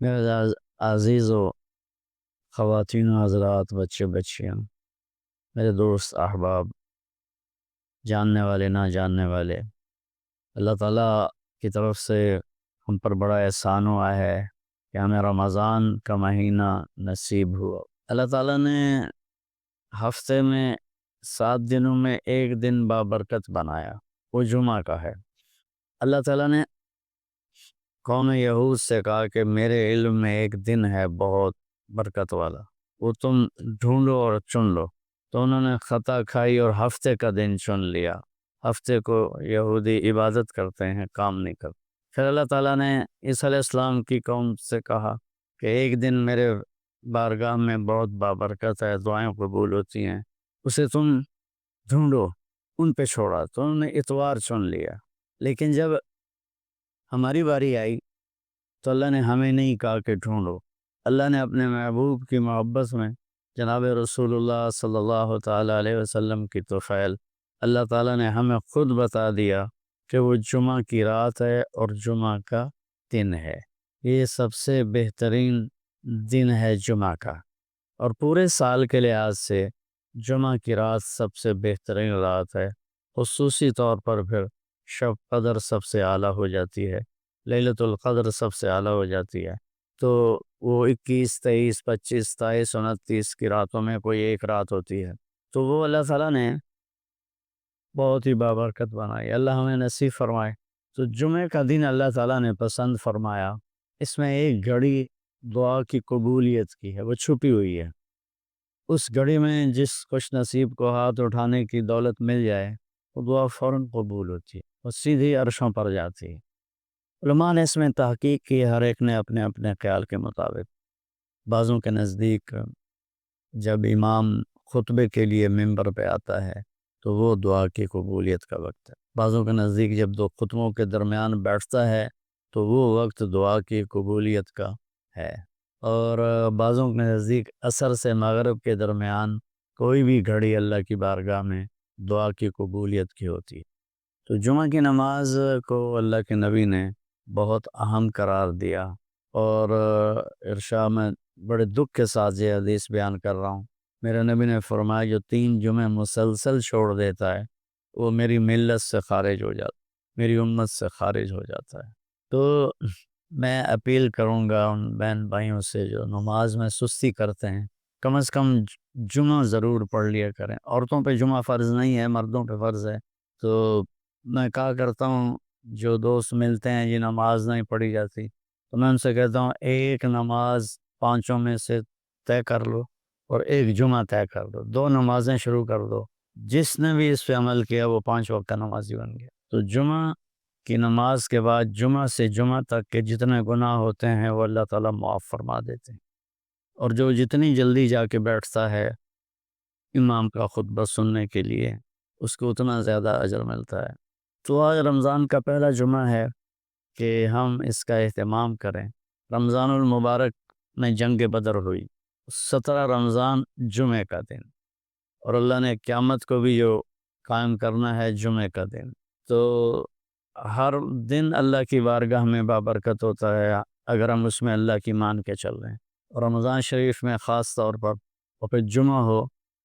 میرے عزیز و خواتین و حضرات، بچے بچیاں، میرے دوست احباب، جاننے والے نہ جاننے والے، اللہ تعالیٰ کی طرف سے ہم پر بڑا احسان ہوا ہے کہ ہمیں رمضان کا مہینہ نصیب ہوا۔ اللہ تعالیٰ نے ہفتے میں 7 دنوں میں ایک دن بابرکت بنایا، وہ جمعہ کا ہے۔ اللہ تعالیٰ نے قوم یہود سے کہا کہ میرے علم میں ایک دن ہے بہت برکت والا، وہ تم ڈھونڈو اور چن لو۔ تو انہوں نے خطا کھائی اور ہفتے کا دن چن لیا۔ ہفتے کو یہودی عبادت کرتے ہیں، کام نہیں کرتے۔ پھر اللہ تعالیٰ نے عیسیٰ علیہ السلام کی قوم سے کہا کہ ایک دن میرے بارگاہ میں بہت بابرکت ہے، دعائیں قبول ہوتی ہیں، اسے تم ڈھونڈو، ان پہ چھوڑا۔ تو انہوں نے اتوار چن لیا۔ لیکن جب ہماری باری آئی تو اللہ نے ہمیں نہیں کہا کہ ڈھونڈو۔ اللہ نے اپنے محبوب کی محبت میں جناب رسول اللہ صلی اللہ تعالیٰ علیہ وسلم کی توفیل، اللہ تعالیٰ نے ہمیں خود بتا دیا کہ وہ جمعہ کی رات ہے اور جمعہ کا دن ہے۔ یہ سب سے بہترین دن ہے جمعہ کا، اور پورے سال کے لحاظ سے جمعہ کی رات سب سے بہترین رات ہے۔ خصوصی طور پر پھر شب قدر سب سے اعلیٰ ہو جاتی ہے، لیلۃ القدر سب سے اعلیٰ ہو جاتی ہے۔ تو وہ 21، 23، 25، 27، 29 کی راتوں میں کوئی ایک رات ہوتی ہے، تو وہ اللہ تعالیٰ نے بہت ہی بابرکت بنائی۔ اللہ ہمیں نصیب فرمائے۔ تو جمعہ کا دن اللہ تعالیٰ نے پسند فرمایا، اس میں ایک گھڑی دعا کی قبولیت کی ہے، وہ چھپی ہوئی ہے۔ اس گھڑی میں جس خوش نصیب کو ہاتھ اٹھانے کی دولت مل جائے، وہ دعا فوراً قبول ہوتی ہے، وہ سیدھی عرشوں پر جاتی ہے۔ علماء نے اس میں تحقیق کی، ہر ایک نے اپنے اپنے خیال کے مطابق۔ بعضوں کے نزدیک جب امام خطبے کے لیے ممبر پہ آتا ہے تو وہ دعا کی قبولیت کا وقت ہے۔ بعضوں کے نزدیک جب دو خطبوں کے درمیان بیٹھتا ہے تو وہ وقت دعا کی قبولیت کا ہے۔ اور بعضوں کے نزدیک عصر سے مغرب کے درمیان کوئی بھی گھڑی اللہ کی بارگاہ میں دعا کی قبولیت کی ہوتی ہے۔ تو جمعہ کی نماز کو اللہ کے نبی نے بہت اہم قرار دیا، اور ارشاد میں بڑے دکھ کے ساتھ یہ حدیث بیان کر رہا ہوں۔ میرے نبی نے فرمایا جو 3 جمعے مسلسل چھوڑ دیتا ہے وہ میری ملت سے خارج ہو جاتا، میری امت سے خارج ہو جاتا ہے۔ تو میں اپیل کروں گا ان بہن بھائیوں سے جو نماز میں سستی کرتے ہیں، کم از کم جمعہ ضرور پڑھ لیا کریں۔ عورتوں پہ جمعہ فرض نہیں ہے، مردوں پہ فرض ہے۔ تو میں کہا کرتا ہوں، جو دوست ملتے ہیں جن نماز نہیں پڑھی جاتی، تو میں ان سے کہتا ہوں ایک نماز 5 میں سے طے کر لو اور ایک جمعہ طے کر دو، 2 نمازیں شروع کر دو۔ جس نے بھی اس پہ عمل کیا وہ 5 وقت کا نمازی بن گیا۔ تو جمعہ کی نماز کے بعد جمعہ سے جمعہ تک کے جتنے گناہ ہوتے ہیں وہ اللہ تعالیٰ معاف فرما دیتے ہیں، اور جو جتنی جلدی جا کے بیٹھتا ہے امام کا خطبہ سننے کے لیے، اس کو اتنا زیادہ اجر ملتا ہے۔ تو آج رمضان کا پہلا جمعہ ہے کہ ہم اس کا اہتمام کریں۔ رمضان المبارک میں جنگ بدر ہوئی، 17 رمضان جمعہ کا دن، اور اللہ نے قیامت کو بھی جو قائم کرنا ہے جمعہ کا دن۔ تو ہر دن اللہ کی بارگاہ میں بابرکت ہوتا ہے اگر ہم اس میں اللہ کی مان کے چل رہے ہیں، اور رمضان شریف میں خاص طور پر، اور پھر جمعہ ہو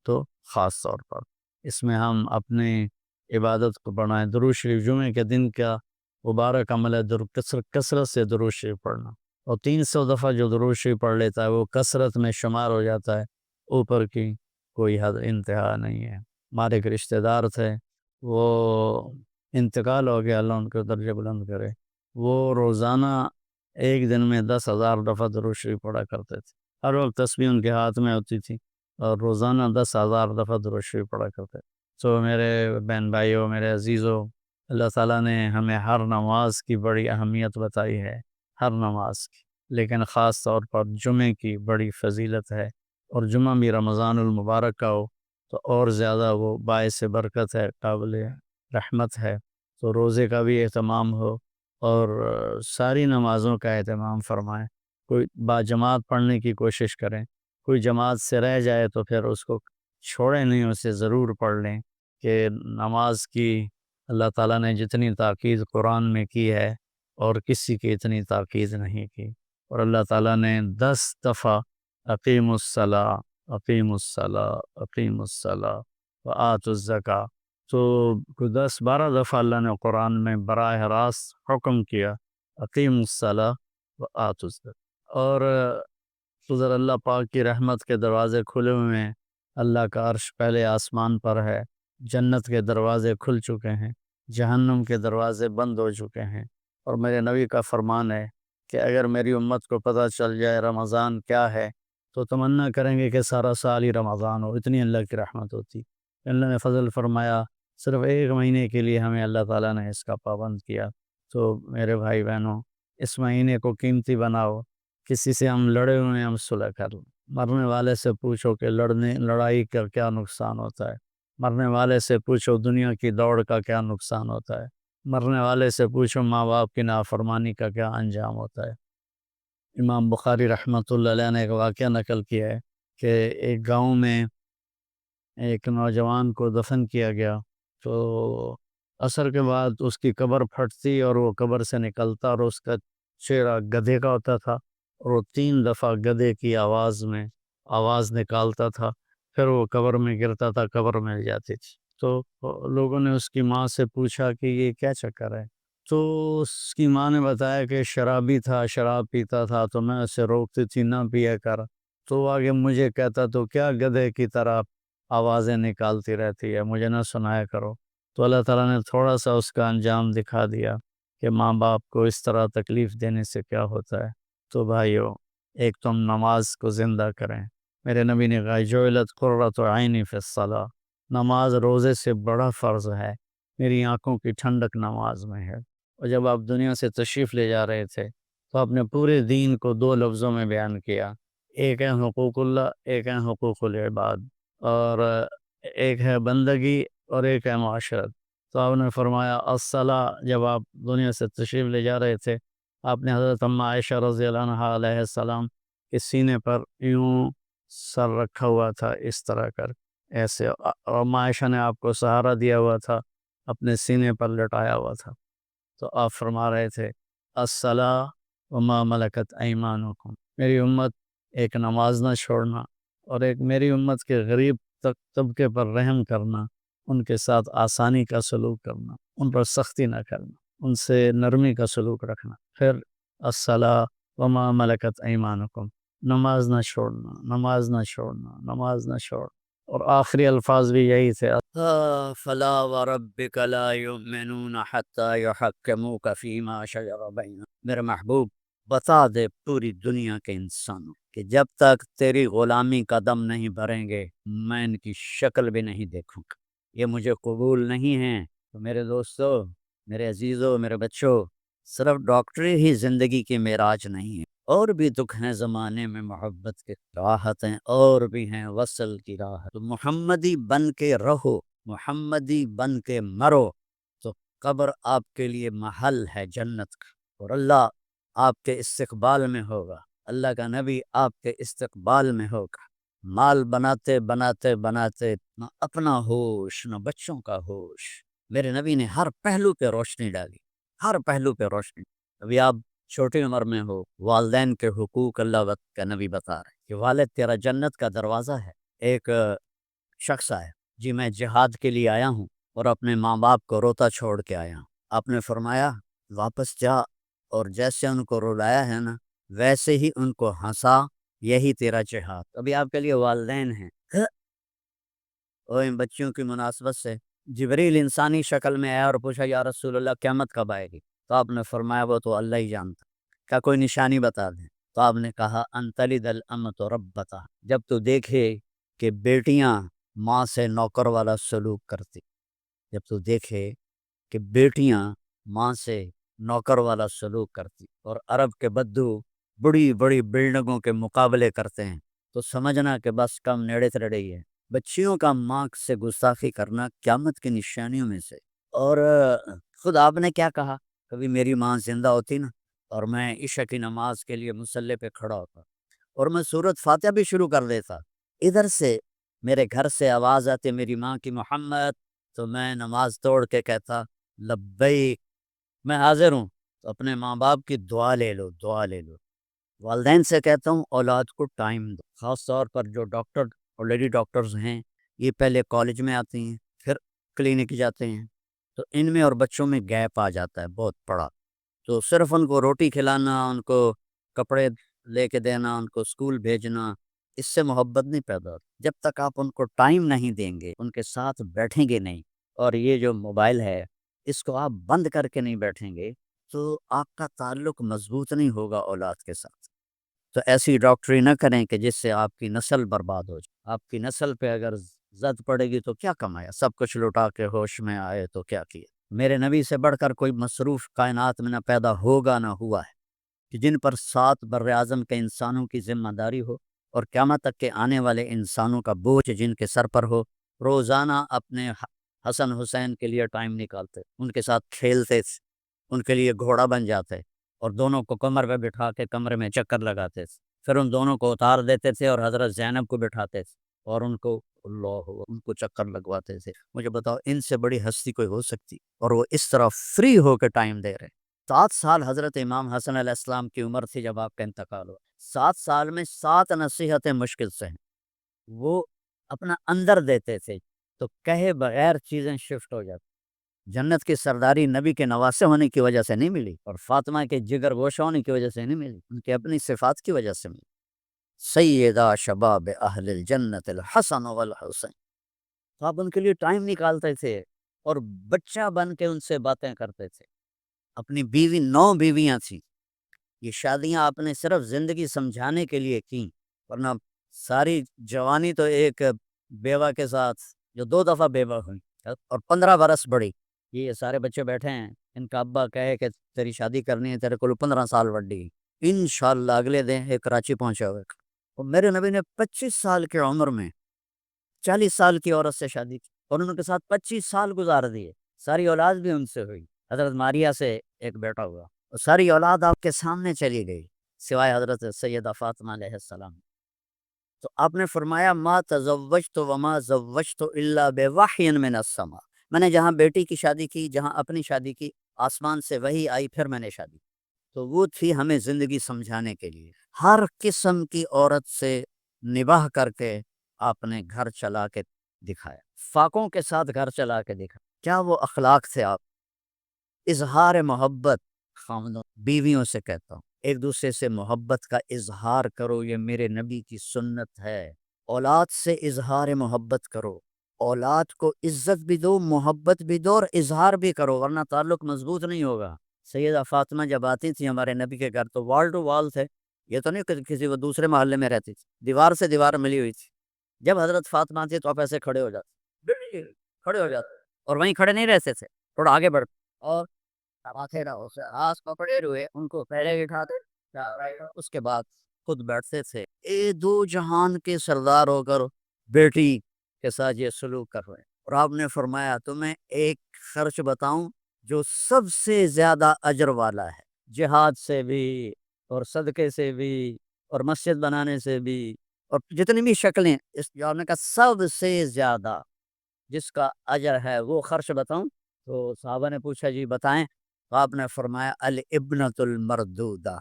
تو خاص طور پر اس میں ہم اپنی عبادت کو بڑھائیں۔ درود شریف جمعہ کے دن کا مبارک عمل ہے، کثرت سے درود شریف پڑھنا، اور 300 دفعہ جو درود شریف پڑھ لیتا ہے وہ کثرت میں شمار ہو جاتا ہے، اوپر کی کوئی حد انتہا نہیں ہے۔ ہمارے ایک رشتہ دار تھے، وہ انتقال ہو گیا، اللہ ان کو درجہ بلند کرے۔ وہ روزانہ ایک دن میں 10,000 دفعہ درود شریف پڑھا کرتے تھے، ہر وقت تسبیح ان کے ہاتھ میں ہوتی تھی، اور روزانہ 10,000 دفعہ درود شریف پڑھا کرتے۔ سو میرے بہن بھائیوں، میرے عزیزوں، اللہ تعالیٰ نے ہمیں ہر نماز کی بڑی اہمیت بتائی ہے، ہر نماز کی، لیکن خاص طور پر جمعے کی بڑی فضیلت ہے، اور جمعہ بھی رمضان المبارک کا ہو تو اور زیادہ وہ باعث برکت ہے، قابل رحمت ہے۔ تو روزے کا بھی اہتمام ہو، اور ساری نمازوں کا اہتمام فرمائیں، کوئی باجماعت پڑھنے کی کوشش کریں، کوئی جماعت سے رہ جائے تو پھر اس کو چھوڑیں نہیں، اسے ضرور پڑھ لیں۔ کہ نماز کی اللہ تعالیٰ نے جتنی تاکید قرآن میں کی ہے اور کسی کی اتنی تاکید نہیں کی۔ اور اللہ تعالیٰ نے 10 دفعہ اقیم الصلاۃ، اقیم الصلاۃ، اقیم الصلاۃ وآتوا الزکوٰۃ، تو 10-12 دفعہ اللہ نے قرآن میں براہ راست حکم کیا اقیم الصلاۃ وآتوا الزکوٰۃ۔ اور ادھر اللہ پاک کی رحمت کے دروازے کھلے ہوئے ہیں، اللہ کا عرش پہلے آسمان پر ہے، جنت کے دروازے کھل چکے ہیں، جہنم کے دروازے بند ہو چکے ہیں۔ اور میرے نبی کا فرمان ہے کہ اگر میری امت کو پتہ چل جائے رمضان کیا ہے تو تمنا کریں گے کہ سارا سال ہی رمضان ہو، اتنی اللہ کی رحمت ہوتی۔ اللہ نے فضل فرمایا، صرف 1 مہینے کے لیے ہمیں اللہ تعالیٰ نے اس کا پابند کیا۔ تو میرے بھائی بہنوں، اس مہینے کو قیمتی بناؤ، کسی سے ہم لڑے ہوئے ہیں ہم صلح کر لیں۔ مرنے والے سے پوچھو کہ لڑائی کا کیا نقصان ہوتا ہے، مرنے والے سے پوچھو دنیا کی دوڑ کا کیا نقصان ہوتا ہے، مرنے والے سے پوچھو ماں باپ کی نافرمانی کا کیا انجام ہوتا ہے۔ امام بخاری رحمۃ اللہ علیہ نے ایک واقعہ نقل کیا ہے کہ ایک گاؤں میں ایک نوجوان کو دفن کیا گیا، تو عصر کے بعد اس کی قبر پھٹتی اور وہ قبر سے نکلتا اور اس کا چہرہ گدھے کا ہوتا تھا، اور وہ 3 دفعہ گدھے کی آواز میں آواز نکالتا تھا، پھر وہ قبر میں گرتا تھا، قبر مل جاتی تھی۔ تو لوگوں نے اس کی ماں سے پوچھا کہ یہ کیا چکر ہے؟ تو اس کی ماں نے بتایا کہ شرابی تھا، شراب پیتا تھا، تو میں اسے روکتی تھی نہ پیا کر، تو وہ آگے مجھے کہتا تو کیا گدھے کی طرح آوازیں نکالتی رہتی ہے، مجھے نہ سنایا کرو۔ تو اللہ تعالیٰ نے تھوڑا سا اس کا انجام دکھا دیا کہ ماں باپ کو اس طرح تکلیف دینے سے کیا ہوتا ہے۔ تو بھائیو، ایک تم نماز کو زندہ کریں۔ میرے نبی نے کہا جعلت قرۃ عینی فی الصلاۃ، نماز روزے سے بڑا فرض ہے، میری آنکھوں کی ٹھنڈک نماز میں ہے۔ اور جب آپ دنیا سے تشریف لے جا رہے تھے تو آپ نے پورے دین کو 2 لفظوں میں بیان کیا، ایک ہے حقوق اللہ، ایک ہے حقوق العباد، اور ایک ہے بندگی اور ایک ہے معاشرت۔ تو آپ نے فرمایا الصلاۃ، جب آپ دنیا سے تشریف لے جا رہے تھے آپ نے حضرت اماں عائشہ رضی اللہ عنہا علیہ السلام کے سینے پر یوں سر رکھا ہوا تھا، اس طرح کر ایسے، اور اماں عائشہ نے آپ کو سہارا دیا ہوا تھا، اپنے سینے پر لٹایا ہوا تھا۔ تو آپ فرما رہے تھے الصلاۃ وما ملکت ایمانکم، میری امت ایک نماز نہ چھوڑنا، اور ایک میری امت کے غریب طبقے پر رحم کرنا، ان کے ساتھ آسانی کا سلوک کرنا، ان پر سختی نہ کرنا، ان سے نرمی کا سلوک رکھنا۔ پھر الصلاۃ وما ملکت ایمانکم، نماز نہ چھوڑنا، نماز نہ چھوڑنا، نماز نہ چھوڑ۔ اور آخری الفاظ بھی یہی تھے، فلا وربک لا یؤمنون حتی یحکموک فیما شجر بینہم، میرے محبوب بتا دے پوری دنیا کے انسانوں کہ جب تک تیری غلامی کا دم نہیں بھریں گے میں ان کی شکل بھی نہیں دیکھوں گا، یہ مجھے قبول نہیں ہیں۔ تو میرے دوستو، میرے عزیزو، میرے بچوں، صرف ڈاکٹری ہی زندگی کی معراج نہیں ہے، اور بھی دکھ ہیں زمانے میں، محبت کے راحتیں اور بھی ہیں وصل کی راحت۔ تو محمدی بن کے رہو، محمدی بن کے مرو، تو قبر آپ کے لیے محل ہے جنت کا، اور اللہ آپ کے استقبال میں ہوگا، اللہ کا نبی آپ کے استقبال میں ہوگا۔ مال بناتے بناتے بناتے نہ اپنا ہوش نہ بچوں کا ہوش، میرے نبی نے ہر پہلو پہ روشنی ڈالی، ہر پہلو پہ روشنی۔ ابھی آپ چھوٹی عمر میں ہو، والدین کے حقوق اللہ کا نبی بتا رہے کہ والد تیرا جنت کا دروازہ ہے۔ ایک شخص آیا، جی میں جہاد کے لیے آیا ہوں اور اپنے ماں باپ کو روتا چھوڑ کے آیا ہوں۔ آپ نے فرمایا واپس جا اور جیسے ان کو رلایا ہے نا ویسے ہی ان کو ہنسا، یہی تیرا جہاد۔ ابھی آپ کے لیے والدین ہیں، اور ان بچوں کی مناسبت سے جبریل انسانی شکل میں آیا اور پوچھا یا رسول اللہ قیامت کب آئے گی؟ تو آپ نے فرمایا وہ تو اللہ ہی جانتا، کیا کوئی نشانی بتا دیں؟ تو آپ نے کہا ان تلد الامۃ ربتہا، جب تو دیکھے کہ بیٹیاں ماں سے نوکر والا سلوک کرتی، جب تو دیکھے کہ بیٹیاں ماں سے نوکر والا سلوک کرتی، اور عرب کے بدو بڑی بڑی بلڈنگوں کے مقابلے کرتے ہیں، تو سمجھنا کہ بس کم نیڑے تر رہی ہے۔ بچیوں کا ماں سے گستاخی کرنا قیامت کی نشانیوں میں سے۔ اور خود آپ نے کیا کہا، کبھی میری ماں زندہ ہوتی نا اور میں عشاء کی نماز کے لیے مصلی پہ کھڑا ہوتا اور میں سورۃ فاتحہ بھی شروع کر دیتا، ادھر سے میرے گھر سے آواز آتی میری ماں کی محمد، تو میں نماز توڑ کے کہتا لبیک، میں حاضر ہوں۔ تو اپنے ماں باپ کی دعا لے لو، دعا لے لو۔ والدین سے کہتا ہوں اولاد کو ٹائم دو، خاص طور پر جو ڈاکٹر اور لیڈی ڈاکٹرز ہیں، یہ پہلے کالج میں آتی ہیں پھر کلینک جاتے ہیں، تو ان میں اور بچوں میں گیپ آ جاتا ہے بہت بڑا، تو صرف ان کو روٹی کھلانا، ان کو کپڑے لے کے دینا، ان کو اسکول بھیجنا، اس سے محبت نہیں پیدا ہوتی جب تک آپ ان کو ٹائم نہیں دیں گے، ان کے ساتھ بیٹھیں گے نہیں، اور یہ جو موبائل ہے اس کو آپ بند کر کے نہیں بیٹھیں گے تو آپ کا تعلق مضبوط نہیں ہوگا اولاد کے ساتھ۔ تو ایسی ڈاکٹری نہ کریں کہ جس سے آپ کی نسل برباد ہو جائے۔ آپ کی نسل پہ اگر زد پڑے گی تو کیا کمایا، سب کچھ لٹا کے ہوش میں آئے تو کیا کیا۔ میرے نبی سے بڑھ کر کوئی مصروف کائنات میں نہ پیدا ہوگا نہ ہوا ہے کہ جن پر 7 بر اعظم کے انسانوں کی ذمہ داری ہو اور قیامت تک کے آنے والے انسانوں کا بوجھ جن کے سر پر ہو، روزانہ اپنے حسن حسین کے لیے ٹائم نکالتے، ان کے ساتھ کھیلتے، ان کے لیے گھوڑا بن جاتے اور دونوں کو کمر پہ بٹھا کے کمرے میں چکر لگاتے تھے، پھر ان دونوں کو اتار دیتے تھے اور حضرت زینب کو بٹھاتے تھے اور ان کو ان کو چکر لگواتے تھے۔ مجھے بتاؤ ان سے بڑی ہستی کوئی ہو سکتی؟ اور وہ اس طرح فری ہو کے ٹائم دے رہے۔ 7 سال حضرت امام حسن علیہ السلام کی عمر تھی جب آپ کا انتقال ہوا۔ 7 سال میں 7 نصیحتیں مشکل سے ہیں، وہ اپنا اندر دیتے تھے تو کہے بغیر چیزیں شفٹ ہو جاتی۔ جنت کی سرداری نبی کے نواسے ہونے کی وجہ سے نہیں ملی اور فاطمہ کے جگر گوشہ ہونے کی وجہ سے نہیں ملی، ان کی اپنی صفات کی وجہ سے ملی۔ سیدہ شباب اہل الجنت الحسن والحسین، تو آپ ان کے لیے ٹائم نکالتے تھے اور بچہ بن کے ان سے باتیں کرتے تھے۔ اپنی بیوی 9 بیویاں تھیں، یہ شادیاں آپ نے صرف زندگی سمجھانے کے لیے کی، ورنہ ساری جوانی تو ایک بیوہ کے ساتھ جو 2 دفعہ بیوہ ہوئی اور 15 برس بڑی، یہ سارے بچے بیٹھے ہیں، ان کا ابا کہے کہ تیری شادی کرنی ہے، تیرے کو 15 سال وڈی، انشاءاللہ اگلے دن ایک کراچی پہنچا ہوئے۔ اور میرے نبی نے 25 سال کی عمر میں 40 سال کی عورت سے شادی کی اور ان کے ساتھ 25 سال گزار دیے، ساری اولاد بھی ان سے ہوئی، حضرت ماریہ سے ایک بیٹا ہوا اور ساری اولاد آپ کے سامنے چلی گئی سوائے حضرت سیدہ فاطمہ علیہ السلام۔ تو آپ نے فرمایا ما تزوجت وما زوجت الا بوحی من السماء، میں نے جہاں بیٹی کی شادی کی، جہاں اپنی شادی کی، آسمان سے وہی آئی پھر میں نے شادی کی۔ تو وہ تھی ہمیں زندگی سمجھانے کے لیے، ہر قسم کی عورت سے نباہ کر کے آپ نے گھر چلا کے دکھایا، فاقوں کے ساتھ گھر چلا کے دکھایا۔ کیا وہ اخلاق تھے آپ؟ اظہار محبت خاندان بیویوں سے کہتا ہوں، ایک دوسرے سے محبت کا اظہار کرو، یہ میرے نبی کی سنت ہے۔ اولاد سے اظہار محبت کرو، اولاد کو عزت بھی دو، محبت بھی دو اور اظہار بھی کرو، ورنہ تعلق مضبوط نہیں ہوگا۔ سیدہ فاطمہ جب آتی تھی ہمارے نبی کے گھر تو وال ٹو وال تھے، یہ تو نہیں کہ کسی وہ دوسرے محلے میں رہتی تھی، دیوار سے دیوار ملی ہوئی تھی۔ جب حضرت فاطمہ آتی تو آپ ایسے کھڑے ہو جاتے، کھڑے ہو جاتے اور وہیں کھڑے نہیں رہتے تھے، تھوڑا آگے بڑھتے اور ہاتھ پکڑے ہوئے ان کو پہلے اٹھاتے، اس کے بعد خود بیٹھتے تھے۔ اے دو جہان کے سردار ہو کر بیٹی کے ساتھ یہ سلوک کر رہے ہیں۔ اور آپ نے فرمایا تمہیں ایک خرچ بتاؤں جو سب سے زیادہ اجر والا ہے، جہاد سے بھی اور صدقے سے بھی اور مسجد بنانے سے بھی اور جتنی بھی شکلیں، اس جاننے کا سب سے زیادہ جس کا اجر ہے وہ خرچ بتاؤں؟ تو صحابہ نے پوچھا جی بتائیں، تو آپ نے فرمایا الابنۃ المردودہ،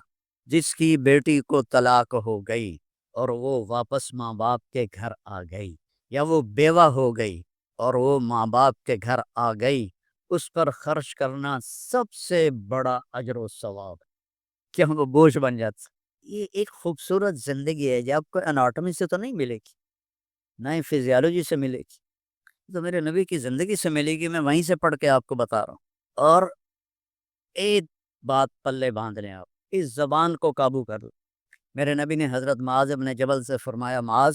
جس کی بیٹی کو طلاق ہو گئی اور وہ واپس ماں باپ کے گھر آ گئی، یا وہ بیوہ ہو گئی اور وہ ماں باپ کے گھر آ گئی، اس پر خرچ کرنا سب سے بڑا اجر و ثواب، کہ ہم وہ بوجھ بن جاتا۔ یہ ایک خوبصورت زندگی ہے جو آپ کو اناٹمی سے تو نہیں ملے گی، نہ ہی فزیالوجی سے ملے گی، تو میرے نبی کی زندگی سے ملے گی، میں وہیں سے پڑھ کے آپ کو بتا رہا ہوں۔ اور ایک بات پلے باندھ لیں، آپ اس زبان کو قابو کر لیں۔ میرے نبی نے حضرت معاذ ابن جبل سے فرمایا معاذ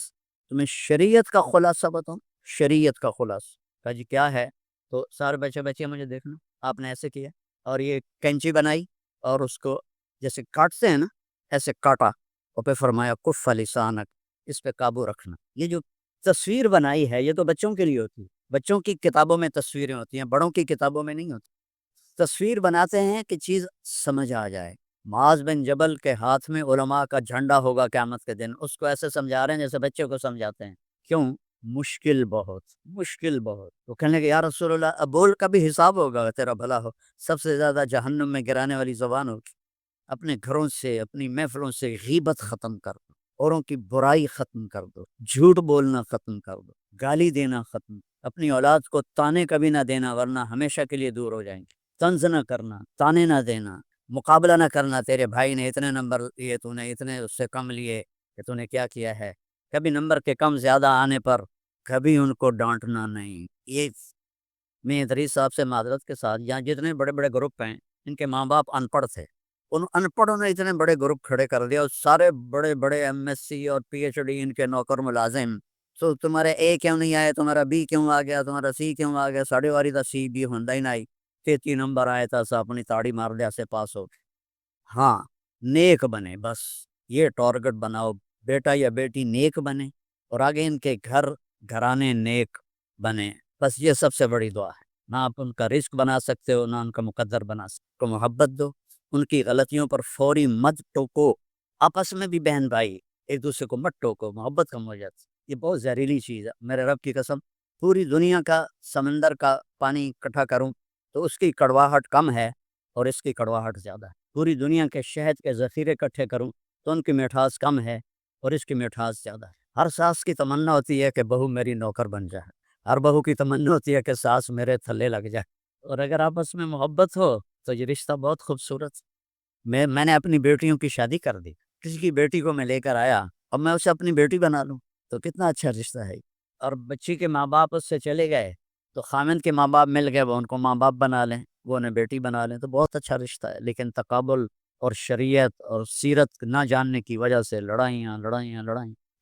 تمہیں شریعت کا خلاصہ بتاؤں؟ شریعت کا خلاصہ کہا جی کیا ہے؟ تو سارے بچے بچے مجھے دیکھنا، آپ نے ایسے کیا اور یہ کینچی بنائی اور اس کو جیسے کاٹتے ہیں نا ایسے کاٹا اور پہ فرمایا کف لسانک، اس پہ قابو رکھنا۔ یہ جو تصویر بنائی ہے یہ تو بچوں کے لیے ہوتی ہے، بچوں کی کتابوں میں تصویریں ہوتی ہیں، بڑوں کی کتابوں میں نہیں ہوتی۔ تصویر بناتے ہیں کہ چیز سمجھ آ جائے۔ معاذ بن جبل کے ہاتھ میں علماء کا جھنڈا ہوگا قیامت کے دن، اس کو ایسے سمجھا رہے ہیں جیسے بچے کو سمجھاتے ہیں۔ کیوں؟ مشکل بہت، مشکل بہت۔ وہ کہنے لگے یا رسول اللہ اب بول کا بھی حساب ہوگا، تیرا بھلا ہو، سب سے زیادہ جہنم میں گرانے والی زبان ہوگی۔ اپنے گھروں سے اپنی محفلوں سے غیبت ختم کر دو، اوروں کی برائی ختم کر دو، جھوٹ بولنا ختم کر دو، گالی دینا ختم، اپنی اولاد کو تانے کبھی نہ دینا ورنہ ہمیشہ کے لیے دور ہو جائیں گے، طنز نہ کرنا، تانے نہ دینا، مقابلہ نہ کرنا، تیرے بھائی نے اتنے نمبر لیے تو نے اتنے اس سے کم لیے کہ تو نے کیا کیا ہے، کبھی نمبر کے کم زیادہ آنے پر کبھی ان کو ڈانٹنا نہیں۔ یہ میں ادریس صاحب سے معذرت کے ساتھ، یہاں جتنے بڑے بڑے گروپ ہیں ان کے ماں باپ ان پڑھ تھے، ان ان پڑھوں نے اتنے بڑے گروپ کھڑے کر دیا، اور سارے بڑے بڑے ایم ایس سی اور پی ایچ ڈی ان کے نوکر ملازم، تو تمہارے اے کیوں نہیں آئے، تمہارا بی کیوں آ گیا، تمہارا سی کیوں آ گیا، ساڑھے واری دا سی بی ہوندا ہی نہیں، 33 نمبر آیا تھا سا اپنی تاڑی مار دیا سے پاس ہو۔ ہاں، نیک بنے، بس یہ ٹارگٹ بناؤ، بیٹا یا بیٹی نیک بنے اور آگے ان کے گھرانے نیک بنے، بس یہ سب سے بڑی دعا ہے۔ نہ آپ ان کا رزق بنا سکتے ہو، نہ ان کا مقدر بنا سکتے ہو، کو محبت دو، ان کی غلطیوں پر فوری مت ٹوکو، آپس میں بھی بہن بھائی ایک دوسرے کو مت ٹوکو، محبت کم ہو جاتی، یہ بہت زہریلی چیز ہے، میرے رب کی قسم، پوری دنیا کا سمندر کا پانی اکٹھا کروں تو اس کی کڑواہٹ کم ہے اور اس کی کڑواہٹ زیادہ ہے، پوری دنیا کے شہد کے ذخیرے اکٹھے کروں تو ان کی مٹھاس کم ہے اور اس کی مٹھاس زیادہ ہے۔ ہر ساس کی تمنا ہوتی ہے کہ بہو میری نوکر بن جائے، ہر بہو کی تمنا ہوتی ہے کہ ساس میرے تھلے لگ جائے، اور اگر آپس میں محبت ہو تو یہ رشتہ بہت خوبصورت ہے۔ میں نے اپنی بیٹیوں کی شادی کر دی، کسی کی بیٹی کو میں لے کر آیا اور میں اسے اپنی بیٹی بنا لوں تو کتنا اچھا رشتہ ہے، اور بچی کے ماں باپ اس سے چلے گئے تو خامند کے ماں باپ مل گئے، وہ ان کو ماں باپ بنا لیں، وہ انہیں بیٹی بنا لیں، تو بہت اچھا رشتہ ہے۔ لیکن تقابل اور شریعت اور سیرت نہ جاننے کی وجہ سے لڑائیاں،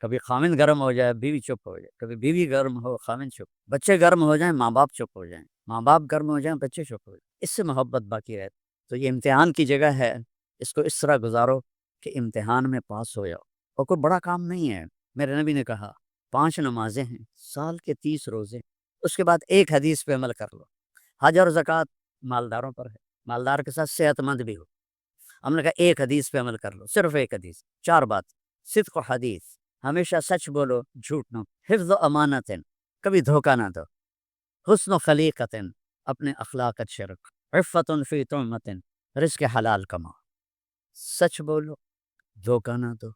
کبھی خامند گرم ہو جائے بیوی چپ ہو جائے، کبھی بیوی گرم ہو خامند چپ، بچے گرم ہو جائیں ماں باپ چپ ہو جائیں، ماں باپ گرم ہو جائیں بچے چپ ہو جائیں، اس سے محبت باقی رہتی۔ تو یہ امتحان کی جگہ ہے، اس کو اس طرح گزارو کہ امتحان میں پاس ہو جاؤ، اور کوئی بڑا کام نہیں ہے۔ میرے نبی نے کہا 5 نمازیں ہیں، سال کے 30 روزے، اس کے بعد ایک حدیث پہ عمل کر لو، حج اور زکوٰۃ مالداروں پر ہے، مالدار کے ساتھ صحت مند بھی ہو، ہم نے کہا ایک حدیث پہ عمل کر لو، صرف ایک حدیث، 4 بات، صدق و حدیث، ہمیشہ سچ بولو جھوٹ نہ، حفظ و امانت، کبھی دھوکہ نہ دو، حسن و خلیقت، اپنے اخلاق اچھے رکھو، عفت فی طعمت، رزق حلال کماؤ، سچ بولو، دھوکہ نہ دو۔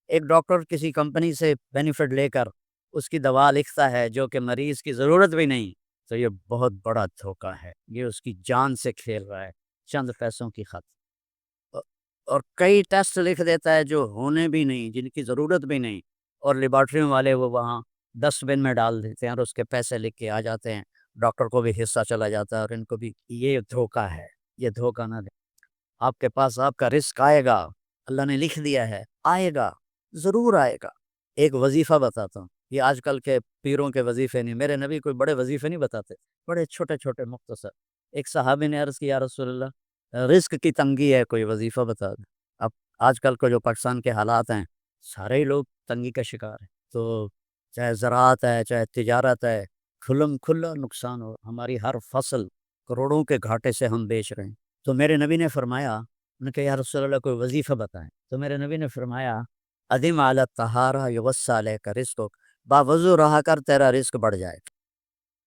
ایک ڈاکٹر کسی کمپنی سے بینیفٹ لے کر اس کی دوا لکھتا ہے جو کہ مریض کی ضرورت بھی نہیں، تو یہ بہت بڑا دھوکہ ہے، یہ اس کی جان سے کھیل رہا ہے چند پیسوں کی خاطر، اور کئی ٹیسٹ لکھ دیتا ہے جو ہونے بھی نہیں، جن کی ضرورت بھی نہیں، اور لیبارٹریوں والے وہ وہاں 10 بن میں ڈال دیتے ہیں اور اس کے پیسے لکھ کے آ جاتے ہیں، ڈاکٹر کو بھی حصہ چلا جاتا ہے اور ان کو بھی۔ یہ دھوکہ ہے، یہ دھوکہ نہ دے، آپ کے پاس آپ کا رزق آئے گا، اللہ نے لکھ دیا ہے، آئے گا، ضرور آئے گا۔ ایک وظیفہ بتاتا ہوں، یہ آج کل کے پیروں کے وظیفے نہیں، میرے نبی کوئی بڑے وظیفے نہیں بتاتے، بڑے چھوٹے چھوٹے مختصر۔ ایک صحابی نے عرض کیا رسول اللہ رزق کی تنگی ہے، کوئی وظیفہ بتا دیں۔ اب آج کل کو جو پاکستان کے حالات ہیں، سارے لوگ تنگی کا شکار ہیں، تو چاہے زراعت ہے چاہے تجارت ہے، کھلا نقصان ہو، ہماری ہر فصل کروڑوں کے گھاٹے سے ہم بیچ رہے ہیں۔ تو میرے نبی نے فرمایا، انہوں نے کہا یا رسول اللہ کوئی وظیفہ بتائیں، تو میرے نبی نے فرمایا ادیم علی الطہارہ یوسع علیک رزقک، باوضو رہا کر تیرا رزق بڑھ جائے گا۔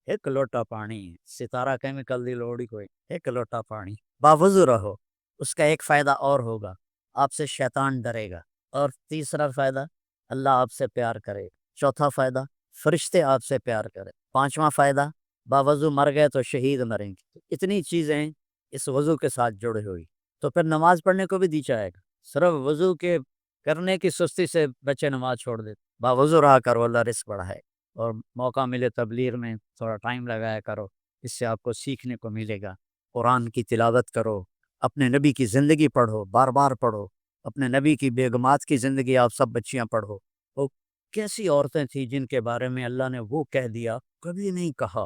ایک لوٹا پانی، ستارہ کیمیکل دی لوڑی کوئی، ایک لوٹا پانی، باوضو رہو، اس کا ایک فائدہ اور ہوگا، آپ سے شیطان ڈرے گا، اور تیسرا فائدہ اللہ آپ سے پیار کرے گا، چوتھا فائدہ فرشتے آپ سے پیار کرے، پانچواں فائدہ باوضو مر گئے تو شہید مریں گے۔ اتنی چیزیں اس وضو کے ساتھ جڑی ہوئی، تو پھر نماز پڑھنے کو بھی دی جائے گا، صرف وضو کے کرنے کی سستی سے بچے نماز چھوڑ دیتے، باوضو رہا کرو، اللہ رزق بڑھائے، اور موقع ملے تبلیغ میں تھوڑا ٹائم لگایا کرو، اس سے آپ کو سیکھنے کو ملے گا، قرآن کی تلاوت کرو، اپنے نبی کی زندگی پڑھو، بار بار پڑھو، اپنے نبی کی بیگمات کی زندگی آپ سب بچیاں پڑھو، وہ کیسی عورتیں تھیں جن کے بارے میں اللہ نے وہ کہہ دیا، کبھی نہیں کہا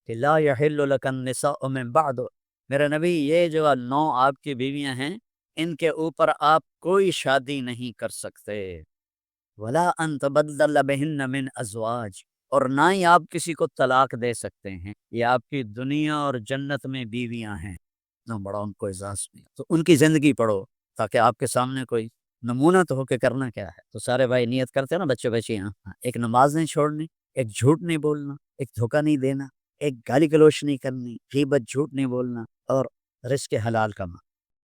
کہ لا یحل لک النساء من بعد، میرے نبی یہ جو 9 آپ کی بیویاں ہیں ان کے اوپر آپ کوئی شادی نہیں کر سکتے، ولا ان تبدل بہن من ازواج، اور نہ ہی آپ کسی کو طلاق دے سکتے ہیں، یہ آپ کی دنیا اور جنت میں بیویاں ہیں، نہ بڑا ان کو اعزاز نہیں، تو ان کی زندگی پڑھو تاکہ آپ کے سامنے کوئی نمونہ تو ہو کہ کرنا کیا ہے۔ تو سارے بھائی نیت کرتے ہیں نا بچے بچیاں، ایک نماز نہیں چھوڑنی، ایک جھوٹ نہیں بولنا، ایک دھوکہ نہیں دینا، ایک گالی گلوچ نہیں کرنی، غیبت جھوٹ نہیں بولنا، اور رزق حلال کمانا۔